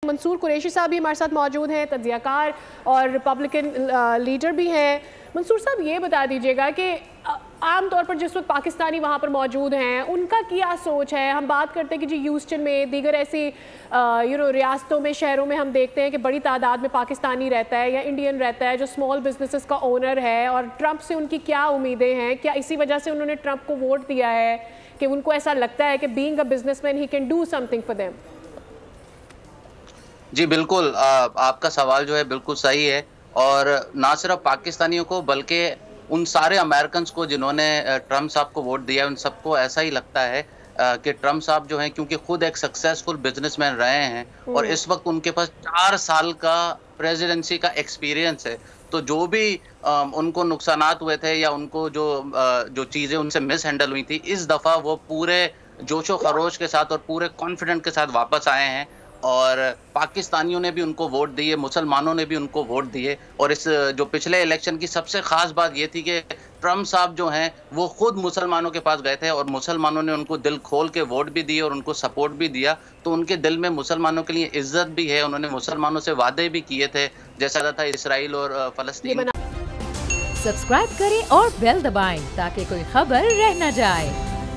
मंसूर कुरैशी साहब भी हमारे साथ मौजूद हैं, तज्ज़ियाकार और रिपब्लिकन लीडर भी हैं। मंसूर साहब, ये बता दीजिएगा कि आम तौर पर जिस वक्त पाकिस्तानी वहाँ पर मौजूद हैं उनका क्या सोच है। हम बात करते हैं कि जी ह्यूस्टन में, दीगर ऐसी रियासतों में, शहरों में हम देखते हैं कि बड़ी तादाद में पाकिस्तानी रहता है या इंडियन रहता है जो स्मॉल बिजनेसेस का ओनर है, और ट्रंप से उनकी क्या उम्मीदें हैं? क्या इसी वजह से उन्होंने ट्रंप को वोट दिया है कि उनको ऐसा लगता है कि being a businessman he can do something for them? जी बिल्कुल, आपका सवाल जो है बिल्कुल सही है। और ना सिर्फ पाकिस्तानियों को बल्कि उन सारे अमेरिकन को जिन्होंने ट्रम्प साहब को वोट दिया, उन सबको ऐसा ही लगता है कि ट्रम्प साहब जो हैं, क्योंकि खुद एक सक्सेसफुल बिजनेसमैन रहे हैं और इस वक्त उनके पास 4 साल का प्रेसिडेंसी का एक्सपीरियंस है। तो जो भी उनको नुकसानात हुए थे या उनको जो चीज़ें उनसे मिस हैंडल हुई थी, इस दफ़ा वो पूरे जोशो खरोश के साथ और पूरे कॉन्फिडेंट के साथ वापस आए हैं। और पाकिस्तानियों ने भी उनको वोट दिए, मुसलमानों ने भी उनको वोट दिए। और इस जो पिछले इलेक्शन की सबसे खास बात ये थी कि ट्रम्प साहब जो हैं वो खुद मुसलमानों के पास गए थे और मुसलमानों ने उनको दिल खोल के वोट भी दिए और उनको सपोर्ट भी दिया। तो उनके दिल में मुसलमानों के लिए इज्जत भी है। उन्होंने मुसलमानों से वादे भी किए थे, जैसा था इसराइल और फलस्तीन। सब्सक्राइब करें और बेल दबाएं ताकि कोई खबर रह न जाए।